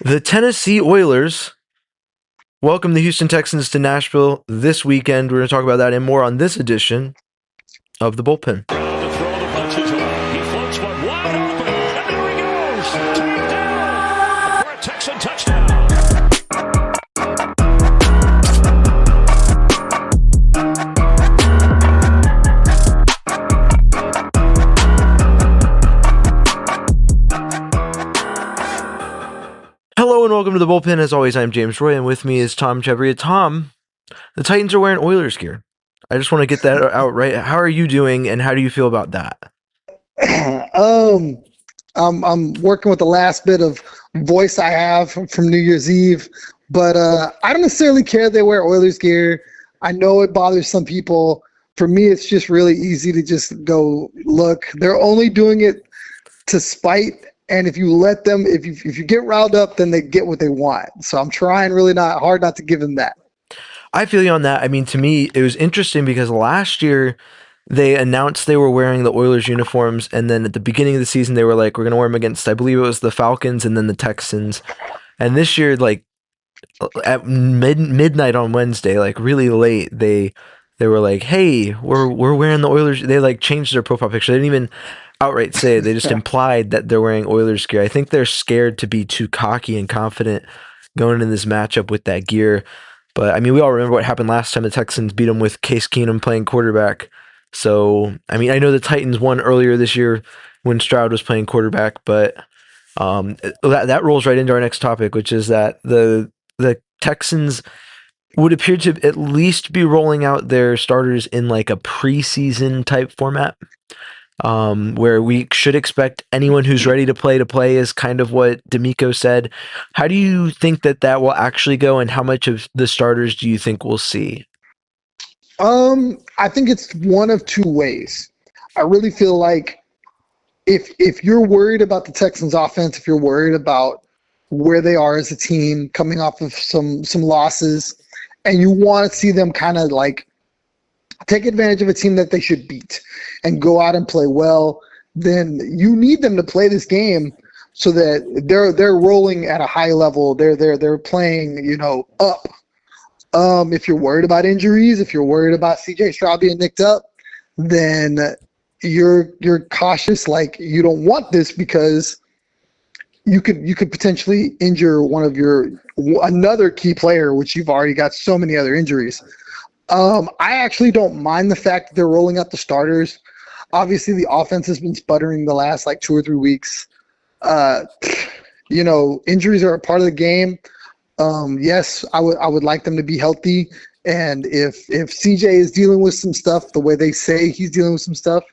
The Tennessee Oilers welcome the Houston Texans to Nashville this weekend. We're going to talk about that and more on this edition of The Bullpen. He floats one wide open, and there he goes. Tagged down for a Texan touchdown. Hello and welcome to The Bullpen. As always, I'm James Roy, and with me is Tom Chevria. Tom, the Titans are wearing Oilers gear. I just want to get that out right. How are you doing, and how do you feel about that? I'm working with the last bit of voice I have from New Year's Eve, but I don't necessarily care they wear Oilers gear. I know it bothers some people. For me, it's just really easy to just go, look, they're only doing it to spite, and if you let them, if you get riled up, then they get what they want. So I'm trying really hard not to give them that. I feel you on that. I mean, to me, it was interesting because last year they announced they were wearing the Oilers uniforms, and then at the beginning of the season they were like, we're going to wear them against, I believe it was the Falcons and then the Texans. And this year, like at midnight on Wednesday, like really late, they were like, hey, we're wearing the Oilers. They like changed their profile picture. They didn't even outright say it. They just implied that they're wearing Oilers gear. I think they're scared to be too cocky and confident going in this matchup with that gear. But I mean, we all remember what happened last time the Texans beat them with Case Keenum playing quarterback. So, I mean, I know the Titans won earlier this year when Stroud was playing quarterback, but that rolls right into our next topic, which is that the Texans would appear to at least be rolling out their starters in like a preseason type format, where we should expect anyone who's ready to play is kind of what D'Amico said. How do you think that will actually go, and how much of the starters do you think we'll see? I think it's one of two ways. I really feel like if you're worried about the Texans offense, if you're worried about where they are as a team coming off of some losses, and you want to see them kind of like take advantage of a team that they should beat and go out and play well, then you need them to play this game so that they're rolling at a high level. They're playing, up. If you're worried about injuries, if you're worried about CJ Stroud being nicked up, then you're cautious. Like, you don't want this because you could potentially injure another key player, which you've already got so many other injuries. I actually don't mind the fact that they're rolling out the starters. Obviously, the offense has been sputtering the last like 2 or 3 weeks. Injuries are a part of the game. Yes, I would like them to be healthy. And if CJ is dealing with some stuff the way they say he's dealing with some stuff,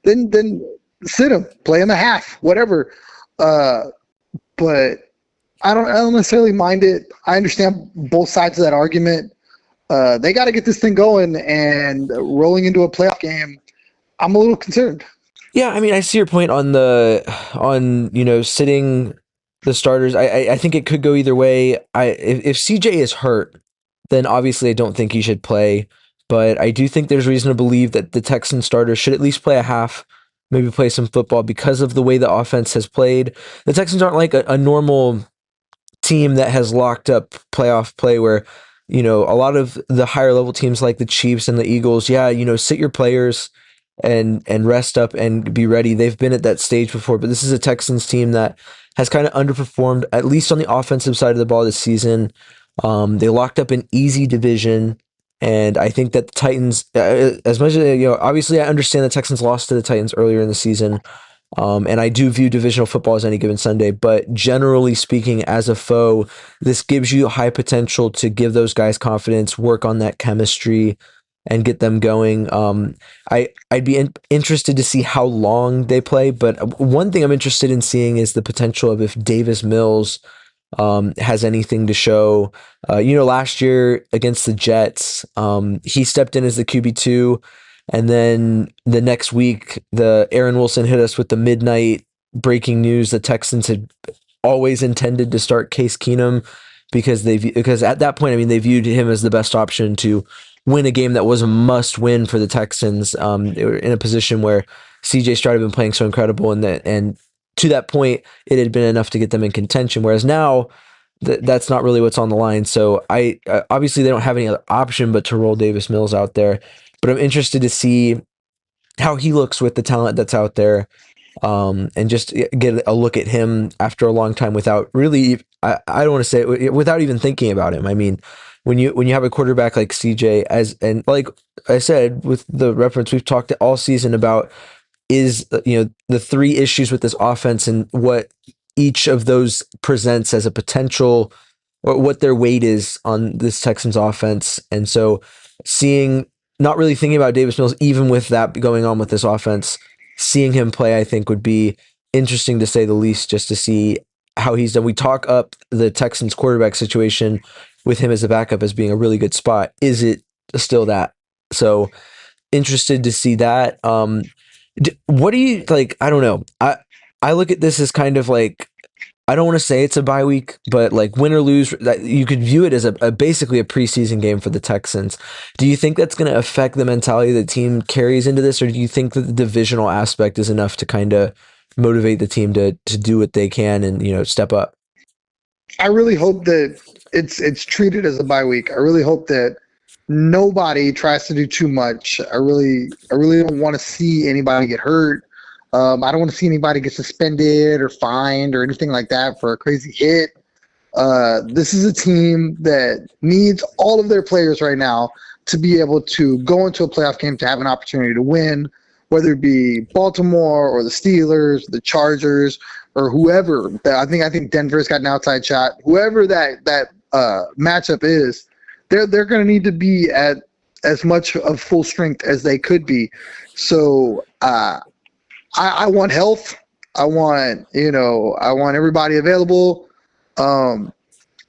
then sit him, play him a half, whatever. But I don't necessarily mind it. I understand both sides of that argument. They got to get this thing going, and rolling into a playoff game, I'm a little concerned. Yeah, I mean, I see your point on sitting the starters. I think it could go either way. If CJ is hurt, then obviously I don't think he should play. But I do think there's reason to believe that the Texan starters should at least play a half, maybe play some football because of the way the offense has played. The Texans aren't like a normal team that has locked up playoff play where, a lot of the higher level teams like the Chiefs and the Eagles, sit your players and rest up and be ready. They've been at that stage before, but this is a Texans team that has kind of underperformed, at least on the offensive side of the ball this season. They locked up an easy division, and I think that the Titans, as much as, obviously I understand the Texans lost to the Titans earlier in the season, and I do view divisional football as any given Sunday, but generally speaking, as a foe, this gives you high potential to give those guys confidence, work on that chemistry, and get them going. I'd be interested to see how long they play, but one thing I'm interested in seeing is the potential of if Davis Mills has anything to show. Last year against the Jets, he stepped in as the QB2, and then the next week, the Aaron Wilson hit us with the midnight breaking news the Texans had always intended to start Case Keenum because at that point, I mean, they viewed him as the best option to win a game that was a must-win for the Texans. They were in a position where CJ Stroud had been playing so incredible, and to that point, it had been enough to get them in contention. Whereas now, that's not really what's on the line. So I obviously they don't have any other option but to roll Davis Mills out there. But I'm interested to see how he looks with the talent that's out there, and just get a look at him after a long time without really. I don't want to say it, without even thinking about him. I mean, when you have a quarterback like CJ, as and like I said with the reference we've talked all season about, is the three issues with this offense and what each of those presents as a potential, or what their weight is on this Texans offense. And so seeing, not really thinking about Davis Mills even with that going on with this offense, seeing him play I think would be interesting to say the least, just to see how he's done. We talk up the Texans quarterback situation with him as a backup as being a really good spot. Is it still that? So interested to see that. What do you like? I don't know. I look at this as kind of like, I don't want to say it's a bye week, but like win or lose, that you could view it as a basically a preseason game for the Texans. Do you think that's going to affect the mentality the team carries into this, or do you think that the divisional aspect is enough to kind of motivate the team to do what they can and step up? I really hope that it's treated as a bye week. I really hope that nobody tries to do too much. I really don't want to see anybody get hurt. I don't want to see anybody get suspended or fined or anything like that for a crazy hit. This is a team that needs all of their players right now to be able to go into a playoff game, to have an opportunity to win, whether it be Baltimore or the Steelers, the Chargers, or whoever. I think Denver's got an outside shot. Whoever that matchup is, they're going to need to be at as much of full strength as they could be. So I want health. I want everybody available. Other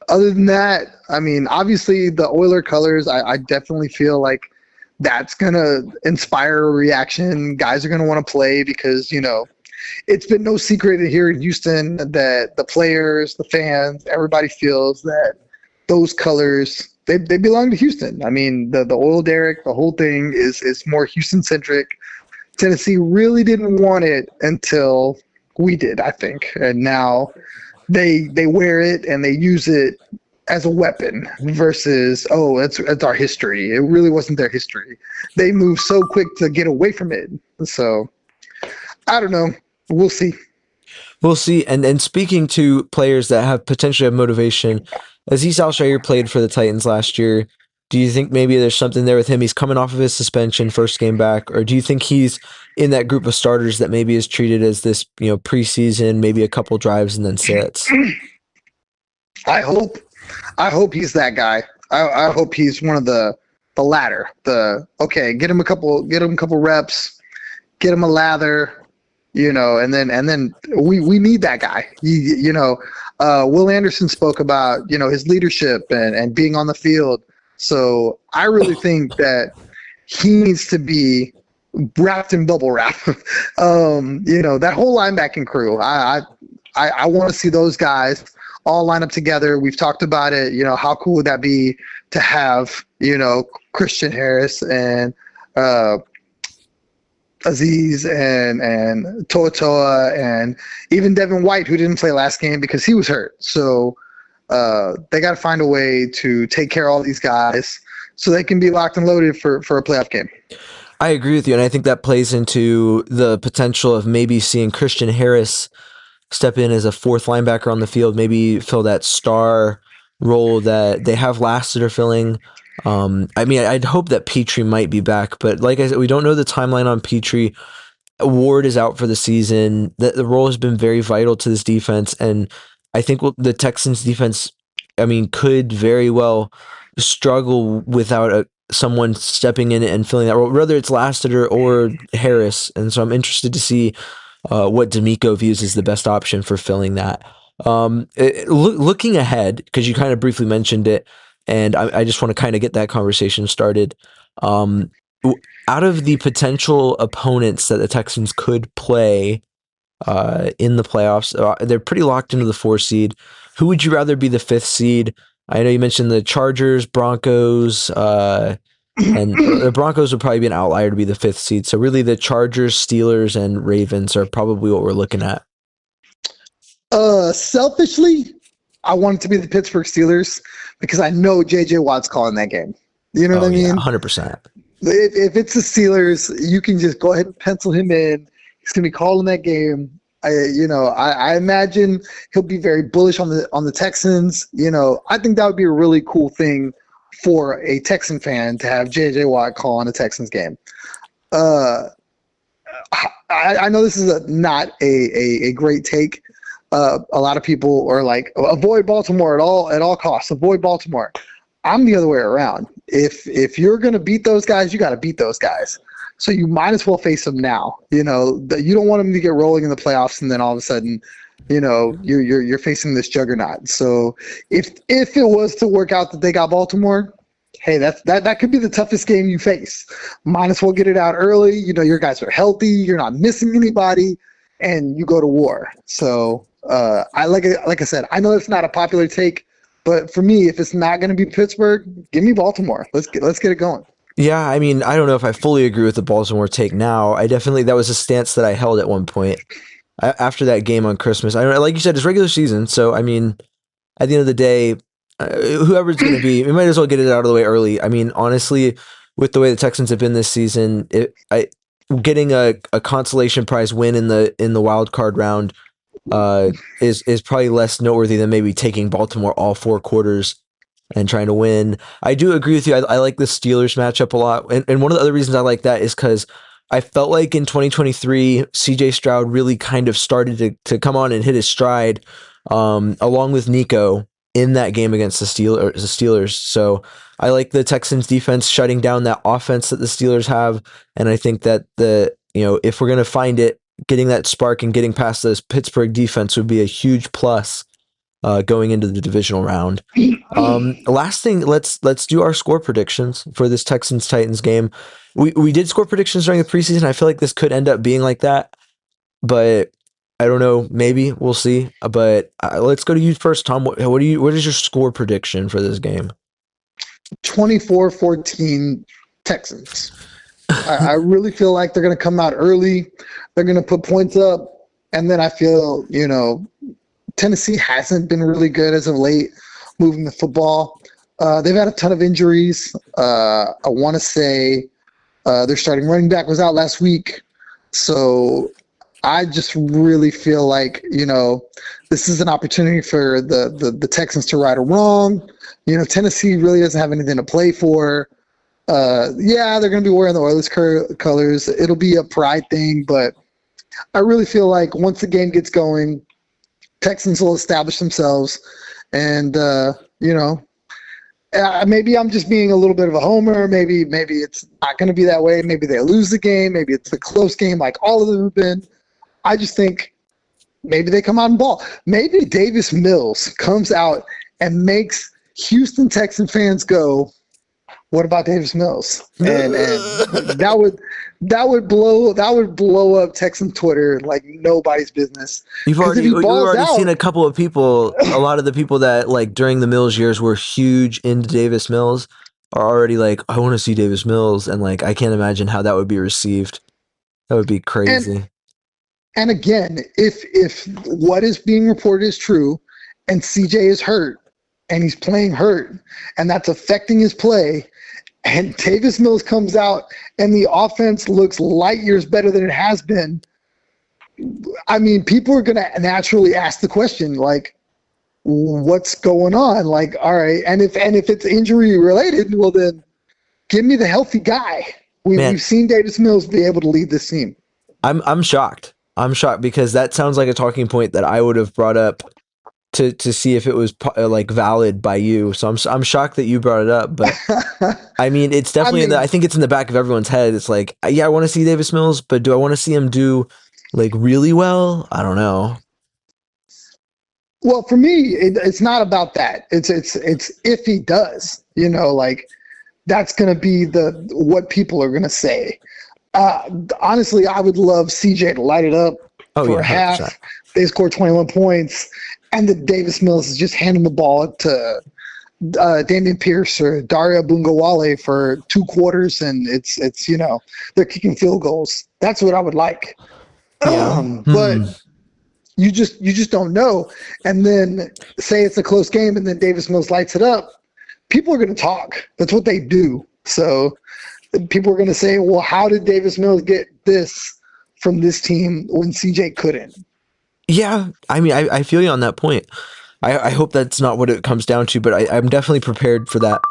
than that, I mean, obviously the Oiler colors, I definitely feel like that's going to inspire a reaction. Guys are going to want to play because, it's been no secret here in Houston that the players, the fans, everybody feels that those colors, they belong to Houston. I mean, the Oil Derrick, the whole thing is more Houston-centric. Tennessee really didn't want it until we did, I think. And now they wear it and they use it as a weapon versus, it's our history. It really wasn't their history. They moved so quick to get away from it. So, I don't know. We'll see. We'll see. And speaking to players that have potentially have motivation, Azeez Al-Shaair played for the Titans last year. Do you think maybe there's something there with him? He's coming off of his suspension, first game back, or do you think he's in that group of starters that maybe is treated as this, preseason, maybe a couple drives and then sits? I hope he's that guy. I hope he's one of the latter. Get him a couple reps, get him a lather, and then we need that guy. Will Anderson spoke about his leadership and being on the field. So I really think that he needs to be wrapped in bubble wrap. That whole linebacking crew. I want to see those guys all line up together. We've talked about it. How cool would that be to have Christian Harris and Azeez and Toa and even Devin White, who didn't play last game because he was hurt. So they got to find a way to take care of all these guys so they can be locked and loaded for a playoff game. I agree with you, and I think that plays into the potential of maybe seeing Christian Harris step in as a fourth linebacker on the field, maybe fill that star role that they have Lassiter filling. I mean, I'd hope that Petrie might be back, but like I said, we don't know the timeline on Petrie. Ward is out for the season. The role has been very vital to this defense, and I think the Texans defense, could very well struggle without someone stepping in and filling that role, whether it's Lassiter or Harris. And so I'm interested to see what D'Amico views as the best option for filling that. Looking ahead, because you kind of briefly mentioned it, and I just want to kind of get that conversation started. Out of the potential opponents that the Texans could play in the playoffs, they're pretty locked into the 4 seed. Who would you rather be the 5th seed? I know you mentioned the Chargers, Broncos, and the Broncos would probably be an outlier to be the 5th seed. So really the Chargers, Steelers, and Ravens are probably what we're looking at. Selfishly, I want it to be the Pittsburgh Steelers because I know J.J. Watt's calling that game. You know what Oh I yeah, mean? 100%. If it's the Steelers, you can just go ahead and pencil him in. He's going to be calling that game. I imagine he'll be very bullish on the Texans. I think that would be a really cool thing for a Texan fan to have J.J. Watt call on a Texans game. I know this is not a great take. A lot of people are like, avoid Baltimore at all costs. Avoid Baltimore. I'm the other way around. If you're gonna beat those guys, you got to beat those guys. So you might as well face them now. You don't want them to get rolling in the playoffs, and then all of a sudden, you're facing this juggernaut. So if it was to work out that they got Baltimore, hey, that could be the toughest game you face. Might as well get it out early. Your guys are healthy. You're not missing anybody, and you go to war. So like I said, I know it's not a popular take, but for me, if it's not going to be Pittsburgh, give me Baltimore. Let's get it going. Yeah, I mean, I don't know if I fully agree with the Baltimore take now. That was a stance that I held at one point after that game on Christmas. I don't like you said, it's regular season, so I mean, at the end of the day, whoever's going to be, we might as well get it out of the way early. I mean, honestly, with the way the Texans have been this season, getting a consolation prize win in the wild card round is probably less noteworthy than maybe taking Baltimore all 4 quarters and trying to win. I do agree with you. I like the Steelers matchup a lot. And one of the other reasons I like that is because I felt like in 2023, CJ Stroud really kind of started to come on and hit his stride along with Nico in that game against the Steelers. So I like the Texans defense shutting down that offense that the Steelers have. And I think that if we're going to find it, getting that spark and getting past this Pittsburgh defense would be a huge plus going into the divisional round. Last thing, let's do our score predictions for this Texans-Titans game. We did score predictions during the preseason. I feel like this could end up being like that, but I don't know. Maybe we'll see. But let's go to you first, Tom. What is your score prediction for this game? 24-14 Texans. I really feel like they're going to come out early. They're going to put points up, and then I feel Tennessee hasn't been really good as of late moving the football. They've had a ton of injuries. I want to say their starting running back was out last week. So I just really feel like, this is an opportunity for the Texans to right a wrong. Tennessee really doesn't have anything to play for. They're going to be wearing the Oilers colors. It'll be a pride thing, but I really feel like once the game gets going, Texans will establish themselves, and maybe I'm just being a little bit of a homer. Maybe it's not going to be that way. Maybe they lose the game. Maybe it's a close game, like all of them have been. I just think maybe they come out and ball. Maybe Davis Mills comes out and makes Houston Texan fans go, "What about Davis Mills?" And that would blow up Texan Twitter like nobody's business. You've already seen a couple of people. A lot of the people that like during the Mills years were huge into Davis Mills are already like, I want to see Davis Mills, and like I can't imagine how that would be received. That would be crazy. And again, if what is being reported is true, and CJ is hurt, and he's playing hurt, and that's affecting his play, and Davis Mills comes out and the offense looks light years better than it has been, I mean, people are going to naturally ask the question, like, what's going on? Like, all right, and if it's injury related, well then give me the healthy guy. We've seen Davis Mills be able to lead this team. I'm shocked. I'm shocked because that sounds like a talking point that I would have brought up to see if it was like valid by you. So I'm shocked that you brought it up, but I mean, it's definitely I think it's in the back of everyone's head. It's like, yeah, I want to see Davis Mills, but do I want to see him do like really well? I don't know. Well, for me, it's not about that. It's if he does, like that's going to be what people are going to say. Honestly, I would love CJ to light it up for a half. 100%. They score 21 points. And the Davis Mills is just handing the ball to Damian Pierce or Daria Bungawale for 2 quarters, and it's they're kicking field goals. That's what I would like. Yeah. But You just don't know. And then say it's a close game, and then Davis Mills lights it up. People are going to talk. That's what they do. So people are going to say, well, how did Davis Mills get this from this team when CJ couldn't? Yeah, I mean, I feel you on that point. I hope that's not what it comes down to, but I'm definitely prepared for that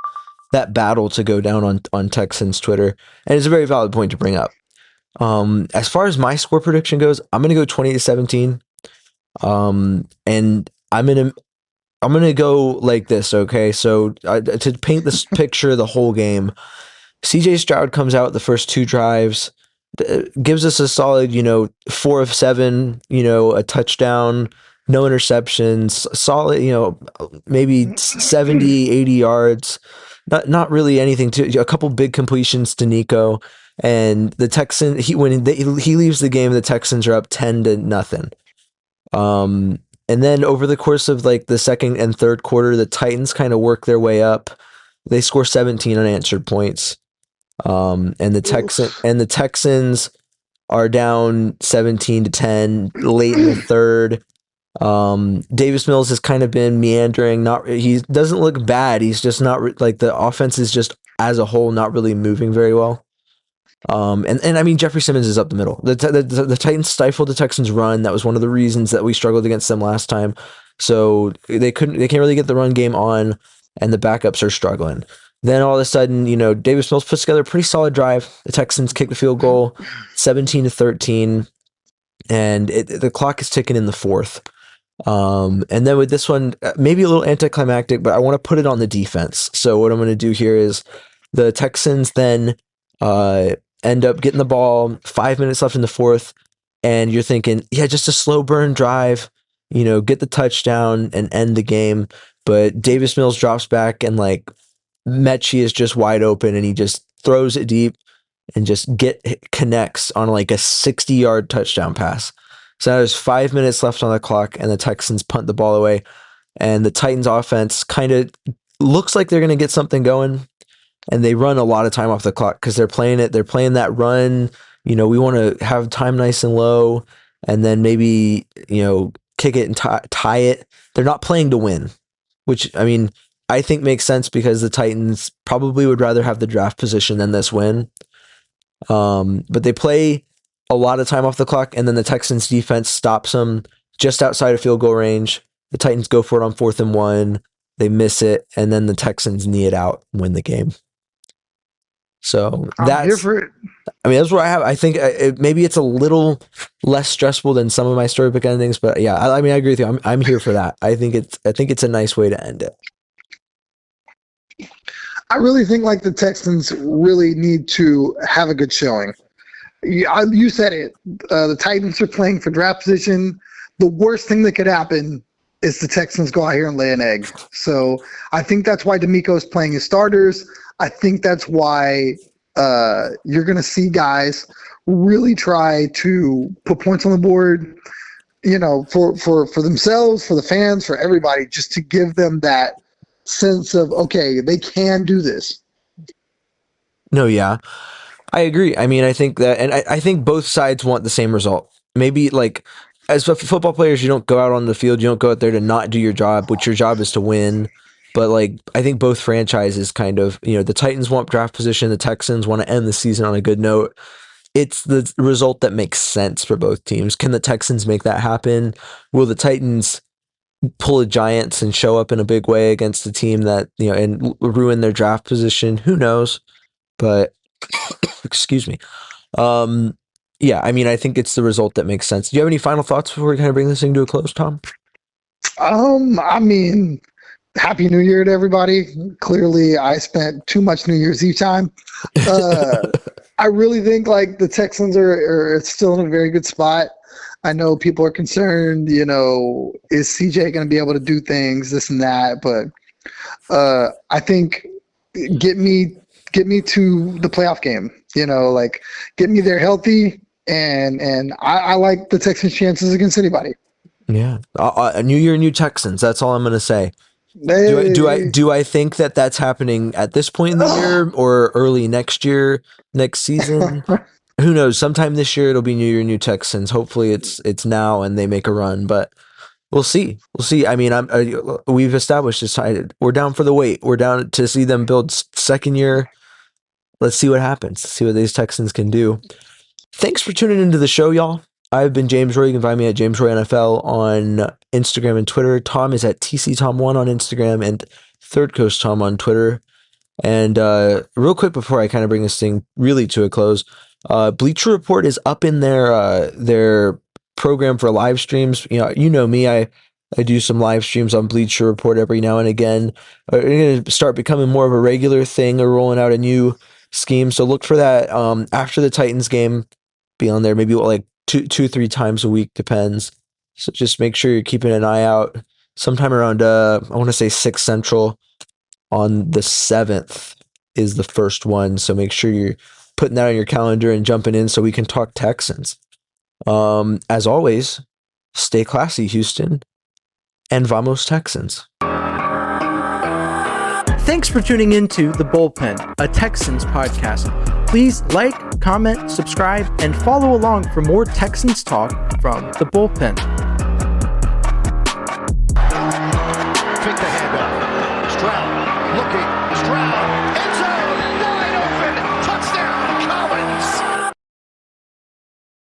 battle to go down on Texans Twitter, and it's a very valid point to bring up. As far as my score prediction goes, I'm gonna go 20-17. And I'm gonna go like this. Okay, so to paint this picture, the whole game, CJ Stroud comes out the first two drives, gives us a solid, 4 of 7, a touchdown, no interceptions, solid, maybe 70, 80 yards. Not really anything to a couple big completions to Nico. And the Texan he leaves the game, the Texans are up 10-0. And then over the course of like the second and third quarter, the Titans kind of work their way up. They score 17 unanswered points. And the Texans are down 17-10 late in the third. Davis Mills has kind of been meandering. He doesn't look bad. He's just not like the offense is just as a whole not really moving very well. And I mean Jeffrey Simmons is up the middle. The Titans stifled the Texans' run. That was one of the reasons that we struggled against them last time. So they can't really get the run game on, and the backups are struggling. Then all of a sudden, Davis Mills puts together a pretty solid drive. The Texans kick the field goal, 17-13, and the clock is ticking in the fourth. And then with this one, maybe a little anticlimactic, but I want to put it on the defense. So what I'm going to do here is the Texans then end up getting the ball, 5 minutes left in the fourth, and you're thinking, yeah, just a slow burn drive, get the touchdown and end the game. But Davis Mills drops back, and like Mechie is just wide open, and he just throws it deep and just connects on like a 60-yard touchdown pass. So now there's 5 minutes left on the clock, and the Texans punt the ball away, and the Titans offense kind of looks like they're going to get something going, and they run a lot of time off the clock because they're playing that run. We want to have time nice and low, and then maybe, kick it and tie it. They're not playing to win, which, I mean, I think makes sense because the Titans probably would rather have the draft position than this win. But they play a lot of time off the clock, and then the Texans defense stops them just outside of field goal range. The Titans go for it on 4th and 1. They miss it, and then the Texans knee it out and win the game. So I'm here for it. I mean, that's what I have. I think maybe it's a little less stressful than some of my storybook endings, but yeah, I mean, I agree with you. I'm here for that. I think it's a nice way to end it. I really think like the Texans really need to have a good showing. You said it. The Titans are playing for draft position. The worst thing that could happen is the Texans go out here and lay an egg. So I think that's why D'Amico is playing his starters. I think that's why you're going to see guys really try to put points on the board, for themselves, for the fans, for everybody, just to give them that sense of, okay, they can do this. No, yeah, I agree. I mean, I think that, and I think both sides want the same result. Maybe like as football players, you don't go out on the field, you don't go out there to not do your job, which your job is to win. But like, I think both franchises kind of, the Titans want draft position, the Texans want to end the season on a good note. It's the result that makes sense for both teams. Can the Texans make that happen? Will the Titans pull a Giants and show up in a big way against a team that, and ruin their draft position? Who knows? But excuse me. Yeah, I mean, I think it's the result that makes sense. Do you have any final thoughts before we kind of bring this thing to a close, Tom? I mean, Happy New Year to everybody. Clearly, I spent too much New Year's Eve time. I really think like the Texans are still in a very good spot. I know people are concerned, is CJ going to be able to do things, this and that, but I think get me to the playoff game, like get me there healthy, and I like the Texans' chances against anybody. Yeah, a New Year, new Texans. That's all I'm going to say. Hey. Do I think that that's happening at this point in the year or early next year, next season? who knows? Sometime this year it'll be New Year, New Texans. Hopefully it's now and they make a run, but we'll see. We'll see. I mean, we've established this. We're down for the wait. We're down to see them build second year. Let's see what happens. See what these Texans can do. Thanks for tuning into the show, y'all. I've been James Roy. You can find me at James Roy NFL on Instagram and Twitter. Tom is at TCTom1 on Instagram and Third Coast Tom on Twitter. And real quick before I kind of bring this thing really to a close, Bleacher Report is up in their program for live streams. You know me, I do some live streams on Bleacher Report every now and again. We're going to start becoming more of a regular thing. We're rolling out a new scheme, so look for that after the Titans game. Be on there maybe like two, 3 times a week, depends. So just make sure you're keeping an eye out. Sometime around I want to say 6 Central on the 7th is the first one. So make sure you're putting that on your calendar and jumping in so we can talk Texans. As always, stay classy, Houston, and vamos Texans. Thanks for tuning into The Bullpen, a Texans podcast. Please like, comment, subscribe, and follow along for more Texans talk from The Bullpen. Pick the handoff. Stroud